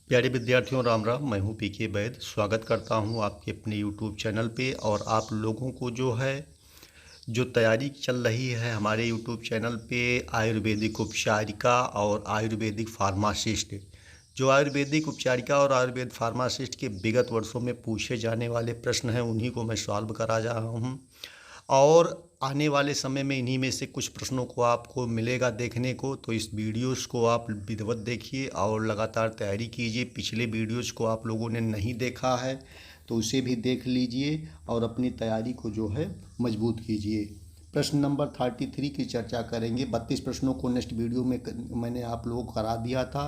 प्यारे विद्यार्थियों, राम राम। मैं हूं पीके वैद। स्वागत करता हूं आपके अपने यूट्यूब चैनल पे। और आप लोगों को जो तैयारी चल रही है हमारे यूट्यूब चैनल पे, आयुर्वेदिक उपचारिका और आयुर्वेदिक फार्मासिस्ट, जो आयुर्वेदिक उपचारिका और आयुर्वेद फार्मासिस्ट के विगत वर्षों में पूछे जाने वाले प्रश्न हैं उन्हीं को मैं सॉल्व करा जा रहा हूँ। और आने वाले समय में इन्हीं में से कुछ प्रश्नों को आपको मिलेगा देखने को। तो इस वीडियोस को आप विधिवत देखिए और लगातार तैयारी कीजिए। पिछले वीडियोस को आप लोगों ने नहीं देखा है तो उसे भी देख लीजिए और अपनी तैयारी को मजबूत कीजिए। प्रश्न नंबर 33 की चर्चा करेंगे। 32 प्रश्नों को नेक्स्ट वीडियो में मैंने आप लोगों को करा दिया था।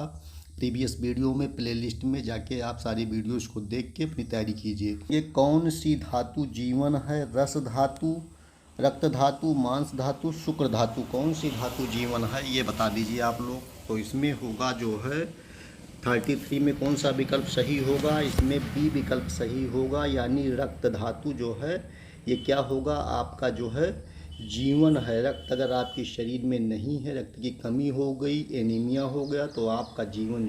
प्रीवियस वीडियो में प्लेलिस्ट में जाके आप सारी वीडियोस को देख के अपनी तैयारी कीजिए। ये कौन सी धातु जीवन है? रस धातु, रक्त धातु, मांस धातु, शुक्र धातु। कौन सी धातु जीवन है ये बता दीजिए आप लोग। तो इसमें होगा 33 में कौन सा विकल्प सही होगा? इसमें बी विकल्प सही होगा, यानी रक्त धातु ये क्या होगा आपका जीवन है। रक्त अगर आपके शरीर में नहीं है, रक्त की कमी हो गई, एनीमिया हो गया, तो आपका जीवन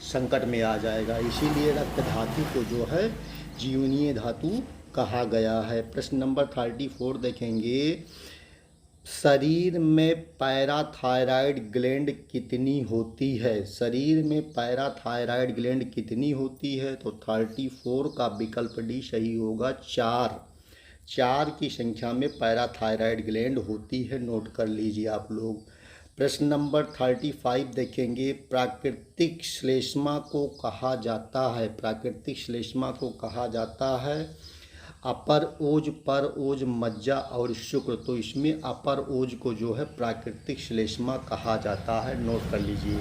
संकट में आ जाएगा। इसीलिए रक्त धातु को जीवनीय धातु कहा गया है। प्रश्न नंबर 34 देखेंगे। शरीर में पैराथायराइड ग्लैंड कितनी होती है? शरीर में पैराथायराइड ग्लैंड कितनी होती है? तो 34 का विकल्प डी सही होगा। 4 की संख्या में पैराथायराइड ग्लैंड होती है। नोट कर लीजिए आप लोग। प्रश्न नंबर 35 देखेंगे। प्राकृतिक श्लेष्मा को कहा जाता है, प्राकृतिक श्लेष्मा को कहा जाता है अपर ओज, पर ओज, मज्जा और शुक्र। तो इसमें अपर ओज को प्राकृतिक श्लेष्मा कहा जाता है। नोट कर लीजिए।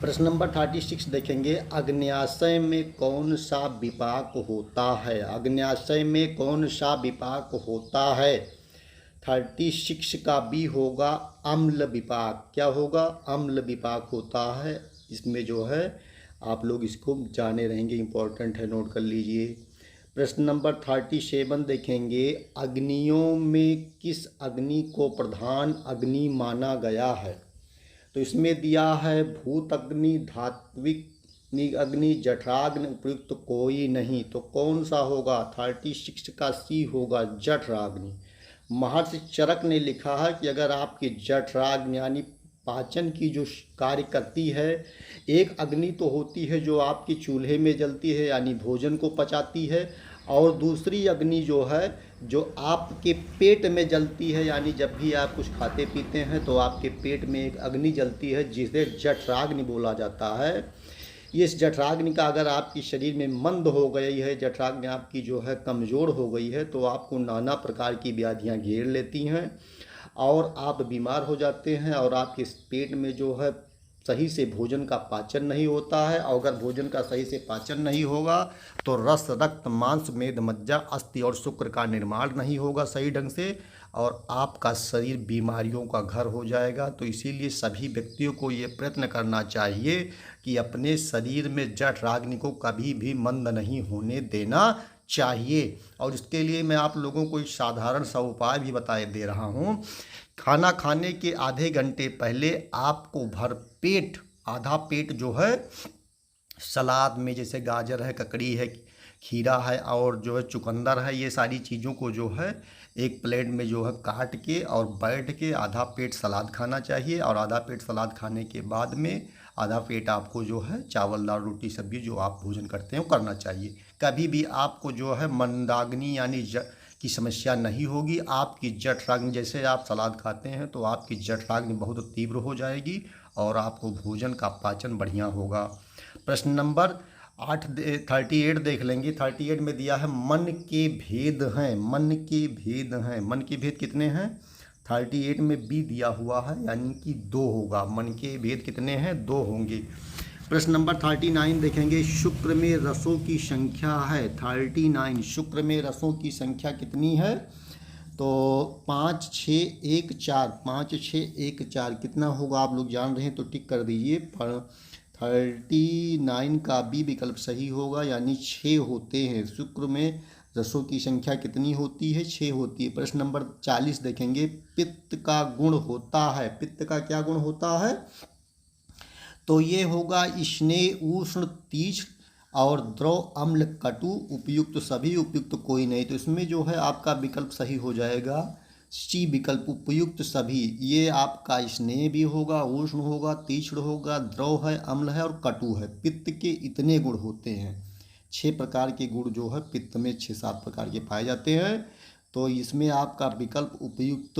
प्रश्न नंबर 36 देखेंगे। अग्न्याशय में कौन सा विपाक होता है? अग्न्याशय में कौन सा विपाक होता है? 36 का बी होगा अम्ल विपाक। क्या होगा? अम्ल विपाक होता है। इसमें आप लोग इसको जाने रहेंगे, इंपॉर्टेंट है, नोट कर लीजिए। प्रश्न नंबर 37 देखेंगे। अग्नियों में किस अग्नि को प्रधान अग्नि माना गया है? तो इसमें दिया है भूत अग्नि, धात्विक अग्नि, जठराग्नि, उपयुक्त कोई नहीं। तो कौन सा होगा? 36 का सी होगा, जठराग्नि। महर्षि चरक ने लिखा है कि अगर आपकी जठराग्नि यानी पाचन की जो कार्य करती है, एक अग्नि तो होती है जो आपकी चूल्हे में जलती है यानी भोजन को पचाती है, और दूसरी अग्नि जो आपके पेट में जलती है, यानी जब भी आप कुछ खाते पीते हैं तो आपके पेट में एक अग्नि जलती है जिसे जठराग्नि बोला जाता है। इस जठराग्नि का अगर आपकी शरीर में मंद हो गई है, जठराग्नि आपकी कमज़ोर हो गई है, तो आपको नाना प्रकार की व्याधियां घेर लेती हैं और आप बीमार हो जाते हैं और आपके पेट में सही से भोजन का पाचन नहीं होता है। और अगर भोजन का सही से पाचन नहीं होगा तो रस, रक्त, मांस, मेद, मज्जा, अस्थि और शुक्र का निर्माण नहीं होगा सही ढंग से, और आपका शरीर बीमारियों का घर हो जाएगा। तो इसीलिए सभी व्यक्तियों को ये प्रयत्न करना चाहिए कि अपने शरीर में जठराग्नि को कभी भी मंद नहीं होने देना चाहिए। और इसके लिए मैं आप लोगों को एक साधारण सा उपाय भी दे रहा हूँ। खाना खाने के आधे घंटे पहले आपको भरपेट, आधा पेट सलाद में, जैसे गाजर है, ककड़ी है, खीरा है और चुकंदर है, ये सारी चीज़ों को एक प्लेट में काट के और बैठ के आधा पेट सलाद खाना चाहिए। और आधा पेट सलाद खाने के बाद में आधा पेट आपको चावल, दाल, रोटी, सब्जी जो आप भोजन करते हैं वो करना चाहिए। कभी भी आपको मंदाग्नि यानी की समस्या नहीं होगी। आपकी जठराग्नि, जैसे आप सलाद खाते हैं तो आपकी जठराग्नि बहुत तीव्र हो जाएगी और आपको भोजन का पाचन बढ़िया होगा। प्रश्न नंबर 38 देख लेंगे। 38 में दिया है मन के भेद हैं, मन के भेद हैं। मन के भेद कितने हैं? 38 में बी दिया हुआ है, यानी कि 2 होगा। मन के भेद कितने हैं? 2 होंगे। प्रश्न नंबर 39 देखेंगे। शुक्र में रसों की संख्या है 39। शुक्र में रसों की संख्या कितनी है? तो 5, 6, 1, 4। 5, 6, 1, 4 कितना होगा? आप लोग जान रहे हैं तो टिक कर दीजिए। 39 का बी विकल्प सही होगा, यानी 6 होते हैं। शुक्र में रसों की संख्या कितनी होती है? 6 होती है। प्रश्न नंबर 40 देखेंगे। पित्त का गुण होता है, पित्त का क्या गुण होता है? तो ये होगा स्नेह उष्ण तीक्ष्ण और द्रव अम्ल कटु उपयुक्त सभी उपयुक्त कोई नहीं। तो इसमें जो है आपका विकल्प सही हो जाएगा सी विकल्प उपयुक्त सभी। ये आपका स्नेह भी होगा, उष्ण होगा, तीक्ष्ण होगा, द्रव है, अम्ल है और कटु है। पित्त के इतने गुण होते हैं, 6 प्रकार के गुण जो है पित्त में 6-7 प्रकार के पाए जाते हैं। तो इसमें आपका विकल्प उपयुक्त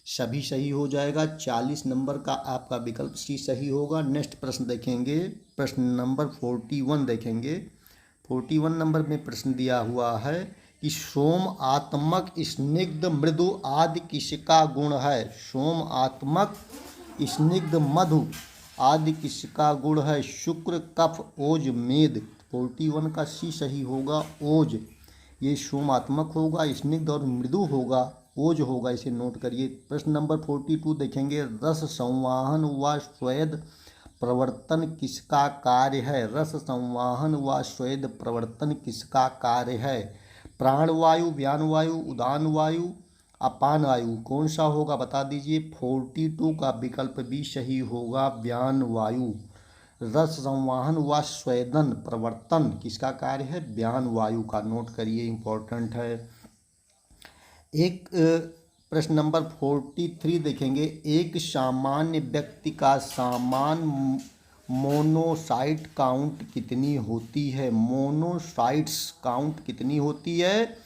सभी सही हो जाएगा। 40 नंबर का आपका विकल्प सी सही होगा। नेक्स्ट प्रश्न देखेंगे, प्रश्न नंबर 41 देखेंगे। 41 नंबर में प्रश्न दिया हुआ है कि सोम आत्मक स्निग्ध मृदु आदि किसका गुण है। सोम आत्मक स्निग्ध मधु आदि किसका गुण है। शुक्र, कफ, ओज, मेद। 41 का सी सही होगा, ओज। ये सोमात्मक होगा, स्निग्ध और मृदु होगा, ओज होगा, इसे नोट करिए। प्रश्न नंबर 42 देखेंगे, रस संवाहन व स्वेद प्रवर्तन किसका कार्य है। रस संवाहन व स्वेद प्रवर्तन किसका कार्य है। प्राणवायु, व्यानवायु, उदान वायु, अपान वायु, कौन सा होगा बता दीजिए। 42 का विकल्प भी सही होगा, व्यान वायु। रस संवाहन व स्वेदन प्रवर्तन किसका कार्य है, व्यान वायु का, नोट करिए, इंपॉर्टेंट है। एक प्रश्न नंबर 43 देखेंगे, एक सामान्य व्यक्ति का सामान मोनोसाइट काउंट कितनी होती है। मोनोसाइट्स काउंट कितनी होती है।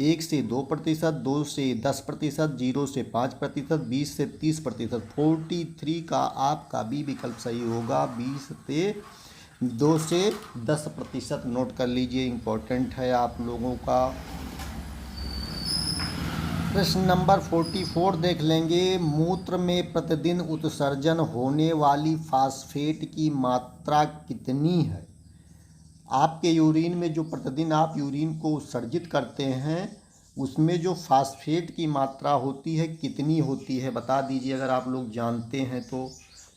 1 से 2%, 2 से 10%, 0 से 5%, 20 से 30%। 43 का आपका बी विकल्प सही होगा, 20 से 2 से 10%, नोट कर लीजिए, इंपॉर्टेंट है आप लोगों का। प्रश्न नंबर 44 देख लेंगे, मूत्र में प्रतिदिन उत्सर्जन होने वाली फास्फेट की मात्रा कितनी है। आपके यूरिन में जो प्रतिदिन आप यूरिन को उत्सर्जित करते हैं उसमें जो फास्फेट की मात्रा होती है कितनी होती है बता दीजिए, अगर आप लोग जानते हैं तो।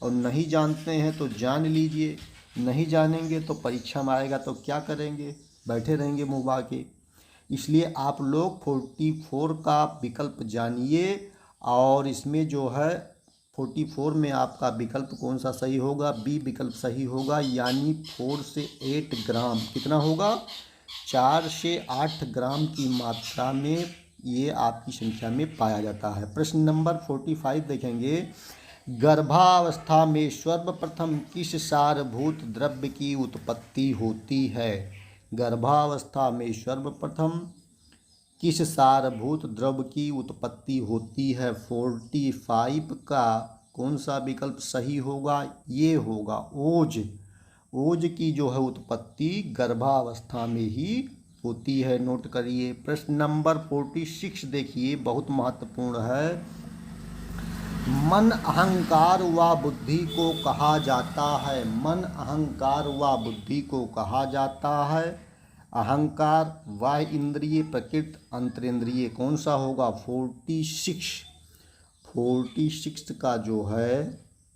और नहीं जानते हैं तो जान लीजिए, नहीं जानेंगे तो परीक्षा में आएगा तो क्या करेंगे, बैठे रहेंगे मुँह बा के। इसलिए आप लोग 44 का विकल्प जानिए। और इसमें जो है 44 में आपका विकल्प कौन सा सही होगा, बी विकल्प सही होगा, यानी 4 से 8 ग्राम। कितना होगा, 4 से 8 ग्राम की मात्रा में ये आपकी संख्या में पाया जाता है। प्रश्न नंबर 45 देखेंगे, गर्भावस्था में सर्वप्रथम किस सारभूत द्रव्य की उत्पत्ति होती है। गर्भावस्था में सर्वप्रथम किस सारभूत द्रव्य की उत्पत्ति होती है। 45 का कौन सा विकल्प सही होगा, ये होगा ओज। ओज की जो है उत्पत्ति गर्भावस्था में ही होती है, नोट करिए। प्रश्न नंबर 46 देखिए, बहुत महत्वपूर्ण है। मन, अहंकार व बुद्धि को कहा जाता है। मन, अहंकार व बुद्धि को कहा जाता है। अहंकार बाह्य इंद्रिय, प्रकृति अंतरेंद्रिय, कौन सा होगा। 46 का जो है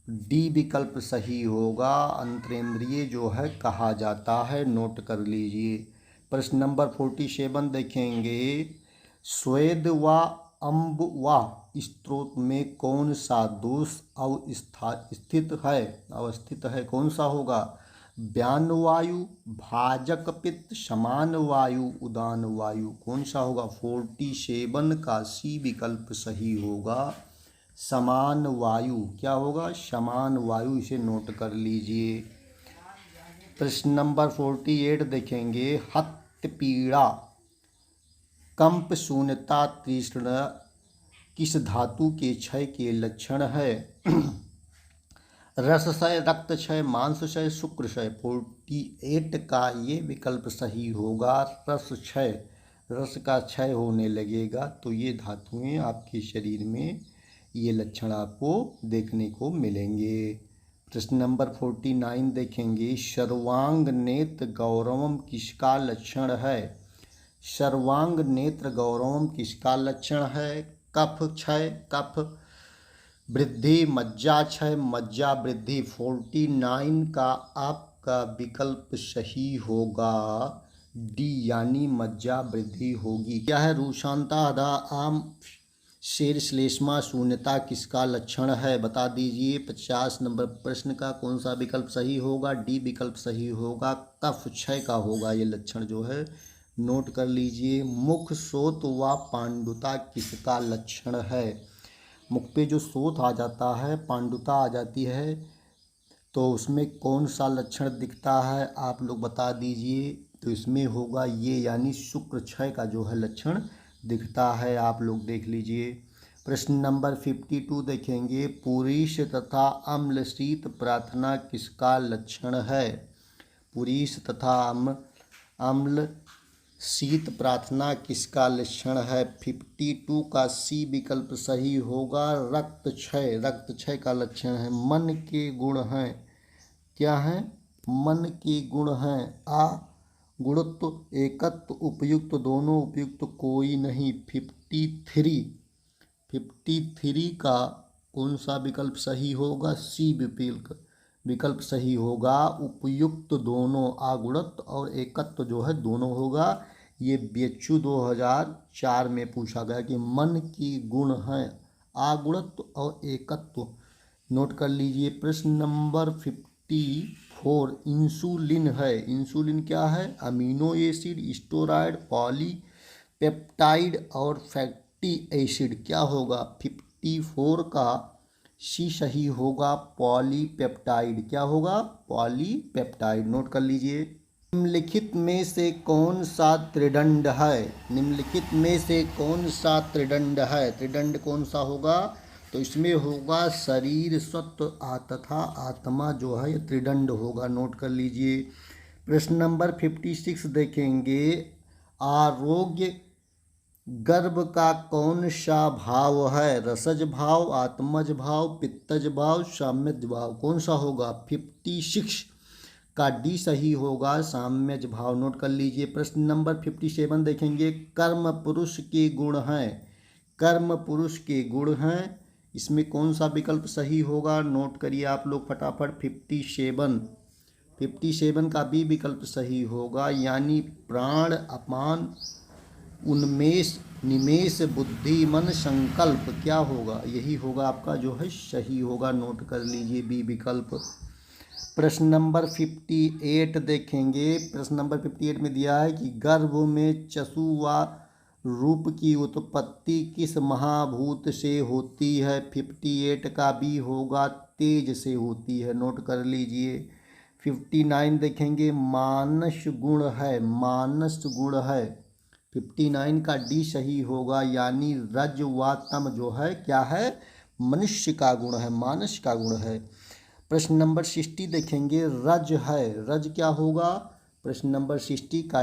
डी विकल्प सही होगा, अंतरेंद्रिय जो है कहा जाता है, नोट कर लीजिए। प्रश्न नंबर 47 देखेंगे, स्वेद व अम्ब व स्त्रोत में कौन सा दोष अवस्थित है, कौन सा होगा। व्यान वायु, भाजक पित्त, समान वायु, उदान वायु, कौन सा होगा। 47 का सी विकल्प सही होगा, समान वायु। क्या होगा, समान वायु, इसे नोट कर लीजिए। प्रश्न नंबर 48 देखेंगे, हत्थ पीड़ा, कंप, शून्यता, तृष्णा किस धातु के क्षय के लक्षण है। रस क्षय, रक्त क्षय, मांस क्षय, शुक्र क्षय। 48 का ये विकल्प सही होगा, रस क्षय। रस का क्षय होने लगेगा तो ये धातुएं आपके शरीर में ये लक्षण आपको देखने को मिलेंगे। प्रश्न नंबर 49 देखेंगे, सर्वांग नेत्र गौरवम किसका लक्षण है। सर्वांग नेत्र गौरवम किसका लक्षण है। कफ क्षय, कफ वृद्धि, मज्जा क्षय, मज्जा वृद्धि। 49 का आपका विकल्प सही होगा, डी, यानी मज्जा वृद्धि होगी। क्या है, रूशांता आधा आम शेर श्लेष्मा शून्यता किसका लक्षण है, बता दीजिए। 50 नंबर प्रश्न का कौन सा विकल्प सही होगा, डी विकल्प सही होगा, कफ क्षय का होगा ये लक्षण जो है, नोट कर लीजिए। मुख शोथ व पांडुता किसका लक्षण है, मुख पे जो शोथ आ जाता है, पांडुता आ जाती है, तो उसमें कौन सा लक्षण दिखता है आप लोग बता दीजिए। तो इसमें होगा ये, यानी शुक्र क्षय का जो है लक्षण दिखता है, आप लोग देख लीजिए। प्रश्न नंबर 52 देखेंगे, पुरीश तथा अम्ल शीत प्रार्थना किसका लक्षण है, पुरीश तथा अम्ल शीत प्रार्थना किसका लक्षण है। 52 का सी विकल्प सही होगा, रक्त क्षय का लक्षण है। मन के गुण हैं, क्या हैं, मन के गुण हैं। आ गुणत्व, एकत्व, उपयुक्त, दोनों, उपयुक्त कोई नहीं। 53 का कौन सा विकल्प सही होगा, सी विकल्प सही होगा, उपयुक्त दोनों, आगुणत्व और एकत्व जो है दोनों होगा। ये BHU 2004 में पूछा गया कि मन की गुण हैं आगुणत्व और एकत्व, नोट कर लीजिए। प्रश्न नंबर 54, इंसुलिन है, इंसुलिन क्या है, अमीनो एसिड, स्टेरॉयड, पॉलीपेप्टाइड और फैटी एसिड, क्या होगा। 54 का सी सही होगा, पॉलीपेप्टाइड, क्या होगा, पॉलीपेप्टाइड, नोट कर लीजिए। निम्नलिखित में से कौन सा त्रिदंड है, निम्नलिखित में से कौन सा त्रिदंड है, त्रिदंड कौन सा होगा, तो इसमें होगा शरीर, सत्व तथा आत्मा जो है ये त्रिदंड होगा, नोट कर लीजिए। प्रश्न नंबर 56 देखेंगे, आरोग्य गर्भ का कौन सा भाव है, रसज भाव, आत्मज भाव, पित्तज भाव, साम्यज भाव, कौन सा होगा। 56 का डी सही होगा, साम्यज भाव, नोट कर लीजिए। प्रश्न नंबर 57 देखेंगे, कर्म पुरुष के गुण हैं, कर्म पुरुष के गुण हैं, इसमें कौन सा विकल्प सही होगा, नोट करिए आप लोग फटाफट। 57 का बी विकल्प सही होगा, यानी प्राण, अपान, उन्मेष, निमेष, बुद्धि, मन, संकल्प, क्या होगा, यही होगा आपका जो है सही होगा, नोट कर लीजिए बी विकल्प। प्रश्न नंबर 58 देखेंगे, प्रश्न नंबर 58 में दिया है कि गर्भ में चक्षु व रूप की उत्पत्ति किस महाभूत से होती है। 58 का बी होगा, तेज से होती है, नोट कर लीजिए। 59 देखेंगे, मानस गुण है, मानस गुण है, 59 का डी सही होगा, यानी रज व तम जो है क्या है, मनुष्य का गुण है, मानस का गुण है। प्रश्न नंबर 60 देखेंगे, रज है, रज क्या होगा, प्रश्न नंबर 60 का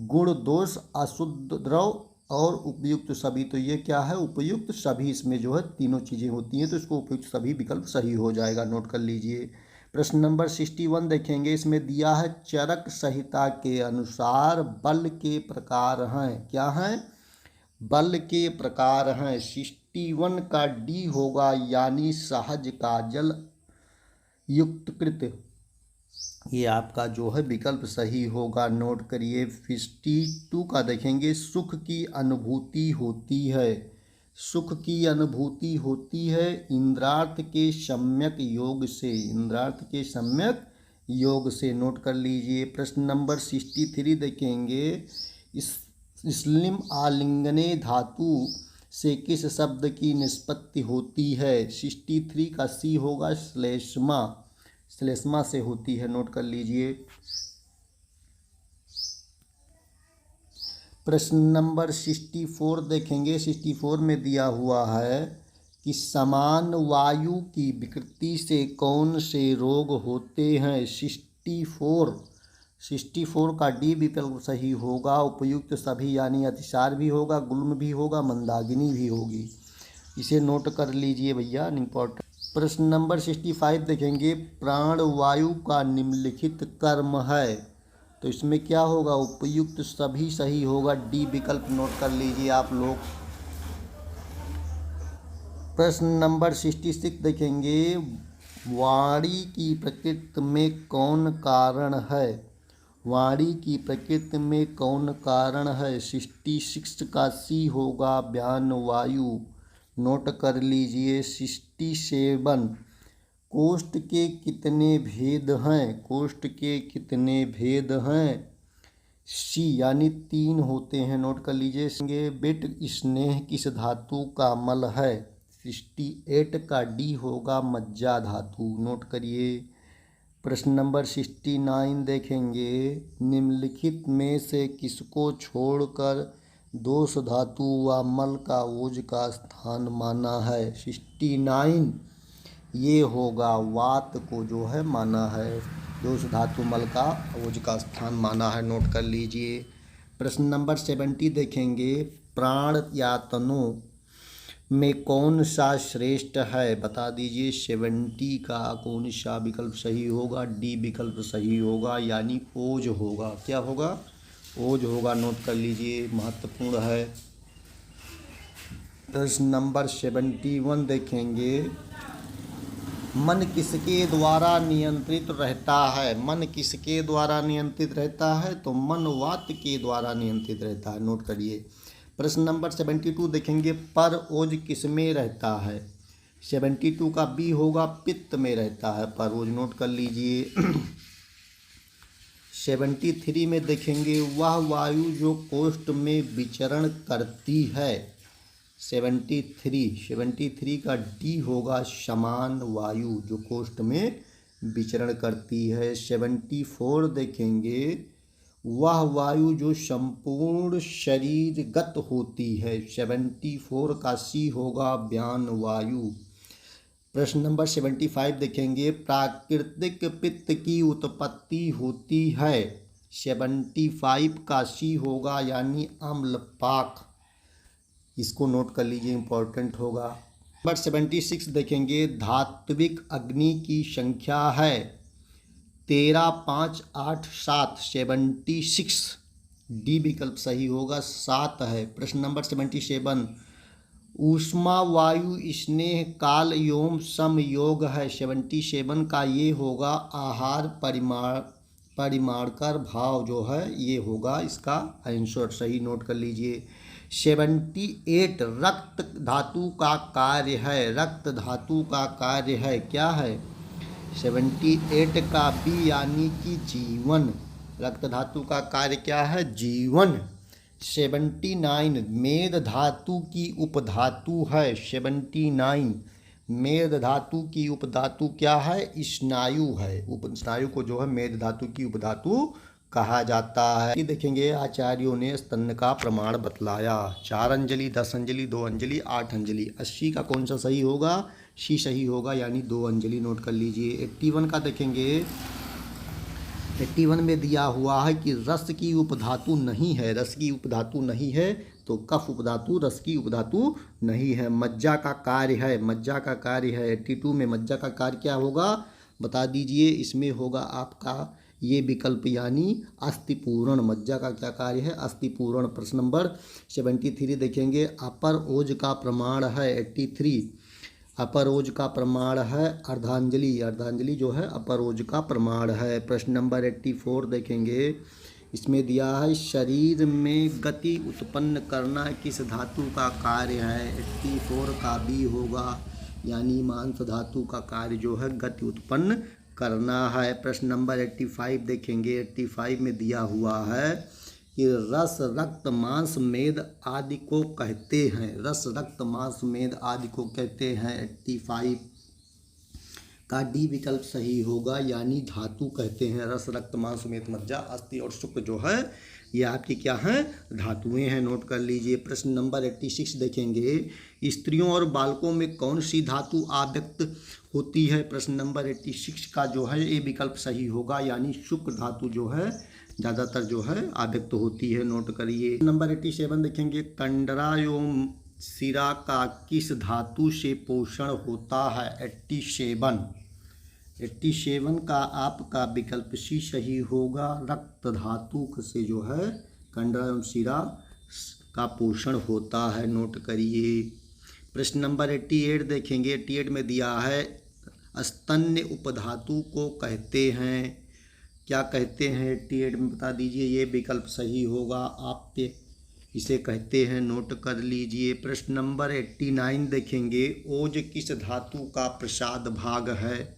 गुण, दोष, अशुद्ध द्रव और उपयुक्त सभी, तो ये क्या है, उपयुक्त सभी, इसमें जो है तीनों चीज़ें होती हैं, तो इसको उपयुक्त सभी विकल्प सही हो जाएगा, नोट कर लीजिए। प्रश्न नंबर 61 देखेंगे, इसमें दिया है चरक संहिता के अनुसार बल के प्रकार हैं, क्या हैं, बल के प्रकार हैं। 61 का डी होगा, यानी सहज काजल युक्तकृत, ये आपका जो है विकल्प सही होगा, नोट करिए। 52 का देखेंगे, सुख की अनुभूति होती है, सुख की अनुभूति होती है इंद्रार्थ के सम्यक योग से, इंद्रार्थ के सम्यक योग से, नोट कर लीजिए। प्रश्न नंबर 63 देखेंगे, स्लिम आलिंगने धातु से किस शब्द की निष्पत्ति होती है। 63 का सी होगा, श्लेष्मा, श्लेष्मा से होती है, नोट कर लीजिए। प्रश्न नंबर 64 देखेंगे, 64 में दिया हुआ है कि समान वायु की विकृति से कौन से रोग होते हैं। 64 का डी विकल्प सही होगा, उपयुक्त सभी, यानी अतिसार भी होगा, गुल्म भी होगा, मंदाकिनी भी होगी, इसे नोट कर लीजिए भैया, इम्पोर्टेंट। प्रश्न नंबर 65 देखेंगे, प्राणवायु का निम्नलिखित कर्म है, तो इसमें क्या होगा, उपयुक्त सभी सही होगा, डी विकल्प, नोट कर लीजिए आप लोग। प्रश्न नंबर 66 देखेंगे, वाणी की प्रकृति में कौन कारण है, वाणी की प्रकृति में कौन कारण है? 66 का सी होगा बयान वायु। नोट कर लीजिए। 67 कोष्ठ के कितने भेद हैं? कोष्ठ के कितने भेद हैं? सी यानी 3 होते हैं। नोट कर लीजिए। बिट स्नेह किस धातु का मल है? 68 का डी होगा मज्जा धातु। नोट करिए। प्रश्न नंबर 69 देखेंगे। निम्नलिखित में से किसको छोड़कर दोष धातु व मल का ओज का स्थान माना है? 69 ये होगा वात को जो है माना है। दोष धातु मल का ओज का स्थान माना है। नोट कर लीजिए। प्रश्न नंबर 70 देखेंगे। प्राण या तनु में कौन सा श्रेष्ठ है? बता दीजिए। 70 का कौन सा विकल्प सही होगा? डी विकल्प सही होगा, यानी ओज होगा। क्या होगा? ओज होगा। नोट कर लीजिए, महत्वपूर्ण है। प्रश्न नंबर 71 देखेंगे। मन किसके द्वारा नियंत्रित रहता है? मन किसके द्वारा नियंत्रित रहता है? तो मन वात के द्वारा नियंत्रित रहता है। नोट करिए। प्रश्न नंबर 72 देखेंगे। पर ओज किस में रहता है? 72 का बी होगा पित्त में रहता है पर ओज। नोट कर लीजिए। 73 में देखेंगे। वह वायु जो कोष्ठ में विचरण करती है। 73 का डी होगा समान वायु जो कोष्ठ में विचरण करती है। 74 देखेंगे। वह वायु जो संपूर्ण शरीरगत होती है। 74 का सी होगा व्यान वायु। प्रश्न नंबर 75 देखेंगे। प्राकृतिक पित्त की उत्पत्ति होती है। 75 का सी होगा यानी अम्लपाक। इसको नोट कर लीजिए, इंपॉर्टेंट होगा। नंबर 76 देखेंगे। धात्विक अग्नि की संख्या है 13, 5, 8, 7। 76 डी विकल्प सही होगा, 7 है। प्रश्न नंबर 77। ऊष्मा वायु स्नेह काल एवं समयोग है। 77 का ये होगा आहार परिमाणकर भाव जो है ये होगा इसका आंसर सही। नोट कर लीजिए। 78 रक्त धातु का कार्य है। रक्त धातु का कार्य है, क्या है? 78 का बी यानी कि जीवन। रक्त धातु का कार्य क्या है? जीवन। 79 मेद धातु की उपधातु है। 79 मेद धातु की उपधातु क्या है? स्नायु है। स्नायु को जो है मेद धातु की उपधातु कहा जाता है। ये देखेंगे। आचार्यों ने स्तन का प्रमाण बतलाया। 4 अंजलि, 10 अंजलि, 2 अंजलि, 8 अंजलि। 80 का कौन सा सही होगा? सी सही होगा, यानी 2 अंजलि। नोट कर लीजिए। 81 का देखेंगे। 81 में दिया हुआ है कि रस की उपधातु नहीं है। रस की उपधातु नहीं है तो कफ उपधातु, रस की उपधातु नहीं है। मज्जा का कार्य है। मज्जा का कार्य है। 82 में मज्जा का कार्य क्या होगा? बता दीजिए। इसमें होगा आपका ये विकल्प यानी अस्थिपूरण। मज्जा का क्या कार्य है? अस्थिपूरण। प्रश्न नंबर 73 देखेंगे। अपर ओज का प्रमाण है। 83 अपर ओज का प्रमाण है अर्धांजलि। अर्धांजलि जो है अपर ओज का प्रमाण है। प्रश्न नंबर 84 देखेंगे। इसमें दिया है शरीर में गति उत्पन्न करना किस धातु का कार्य है? 84 का बी होगा, यानी मांस धातु का कार्य जो है गति उत्पन्न करना है। प्रश्न नंबर 85 देखेंगे। 85 में दिया हुआ है कि रस, रक्त, मांस, मेद आदि को कहते हैं। रस, रक्त, मांस, मेद आदि को कहते हैं। 85 का डी विकल्प सही होगा, यानी धातु कहते हैं। रस, रक्त, मांस, मेद, मज्जा, अस्थि और शुक्र जो है ये आपकी क्या हैं? धातुएं हैं। नोट कर लीजिए। प्रश्न नंबर 86 देखेंगे। स्त्रियों और बालकों में कौन सी धातु आव्यक्त होती है? प्रश्न नंबर 86 का जो है ये विकल्प सही होगा, यानी शुक्र धातु जो है ज़्यादातर जो है आव्यक्त होती है। नोट करिए। नंबर 87 देखेंगे। कंडरा एवं सिरा का किस धातु से पोषण होता है? 87 का आपका विकल्प सी सही होगा। रक्त धातु से जो है कंडरा एवं सिरा का पोषण होता है। नोट करिए। प्रश्न नंबर 88 देखेंगे। 88 में दिया है स्तन्य उपधातु को कहते हैं। क्या कहते हैं 88 में बता दीजिए। ये विकल्प सही होगा। आप पे इसे कहते हैं, नोट कर लीजिए। प्रश्न नंबर 89 देखेंगे, ओज किस धातु का प्रसाद भाग है।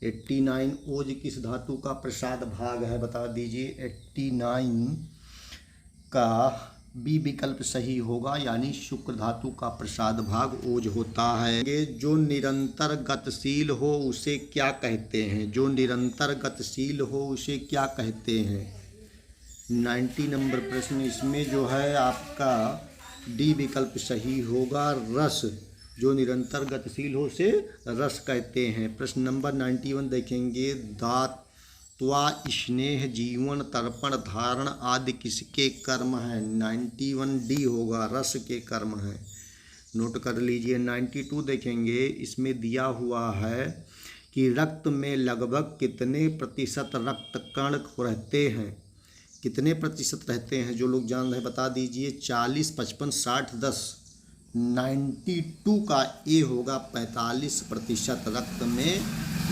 89 ओज किस धातु का प्रसाद भाग है, बता दीजिए। 89 का बी विकल्प सही होगा, यानी शुक्र धातु का प्रसाद भाग ओज होता है। ये जो निरंतर गतिशील हो उसे क्या कहते हैं। जो निरंतर गतिशील हो उसे क्या कहते हैं। 90 नंबर प्रश्न, इसमें जो है आपका डी विकल्प सही होगा, रस। जो निरंतर गतिशील हो उसे रस कहते हैं। प्रश्न नंबर 91 देखेंगे, दात्वा स्नेह जीवन तर्पण धारण आदि किसके कर्म है। 91 डी होगा, रस के कर्म है। नोट कर लीजिए। 92 देखेंगे, इसमें दिया हुआ है कि रक्त में लगभग कितने प्रतिशत रक्त कण रहते हैं। कितने प्रतिशत रहते हैं, जो लोग जान रहे हैं बता दीजिए। 40, 55, 60, 10। 92 का ए होगा, 45%। रक्त में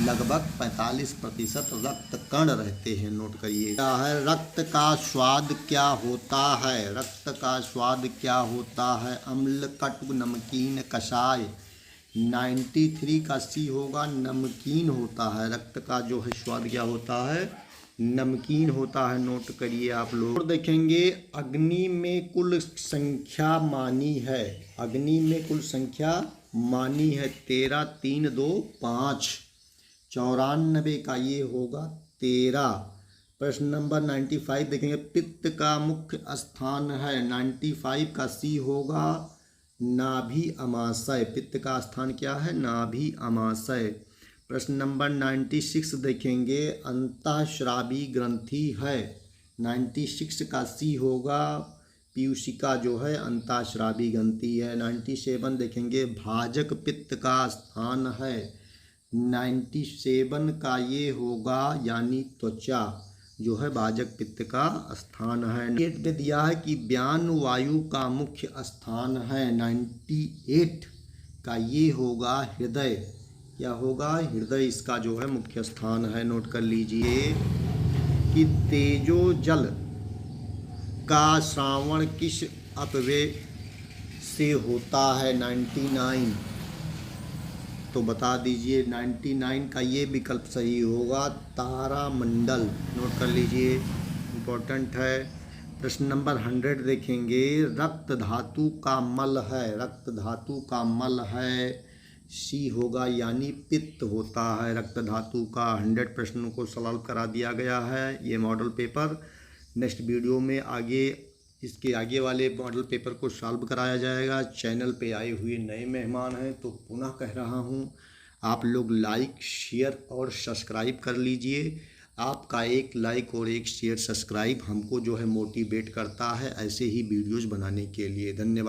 लगभग 45% रक्त कण रहते हैं। नोट करिए। क्या है, रक्त का स्वाद क्या होता है। रक्त का स्वाद क्या होता है। अम्ल, कटु, नमकीन, कषाय। 93 का सी होगा, नमकीन होता है। रक्त का जो है स्वाद क्या होता है, नमकीन होता है। नोट करिए आप लोग। और देखेंगे, अग्नि में कुल संख्या मानी है। अग्नि में कुल संख्या मानी है 13, 3, 2, 5। 94 का ये होगा 13। प्रश्न नंबर 95 देखेंगे, पित्त का मुख्य स्थान है। 95 का सी होगा, नाभि अमाशय। पित्त का स्थान क्या है, नाभि अमाशय। प्रश्न नंबर 96 देखेंगे, अंतःस्रावी ग्रंथि है। 96 का सी होगा, पीयूषिका जो है अंतःस्रावी ग्रंथि है। 97 देखेंगे, भाजक पित्त का स्थान है। 97 का ये होगा, यानी त्वचा जो है भाजक पित्त का स्थान है। 98 में दिया है कि व्यान वायु का मुख्य स्थान है। 98 का ये होगा, हृदय। क्या होगा, हृदय इसका जो है मुख्य स्थान है। नोट कर लीजिए कि तेजो जल का श्रावण किस अपव्यय से होता है। 99 तो बता दीजिए। 99 का ये विकल्प सही होगा, तारामंडल। नोट कर लीजिए, इम्पोर्टेंट है। प्रश्न नंबर 100 देखेंगे, रक्त धातु का मल है। रक्त धातु का मल है, सी होगा, यानी पित्त होता है रक्त धातु का। 100 प्रश्नों को सॉल्व करा दिया गया है, ये मॉडल पेपर। नेक्स्ट वीडियो में आगे इसके आगे वाले मॉडल पेपर को सॉल्व कराया जाएगा। चैनल पे आए हुए नए मेहमान हैं तो पुनः कह रहा हूँ, आप लोग लाइक, शेयर और सब्सक्राइब कर लीजिए। आपका एक लाइक और एक शेयर सब्सक्राइब हमको जो है मोटिवेट करता है ऐसे ही वीडियोज़ बनाने के लिए। धन्यवाद।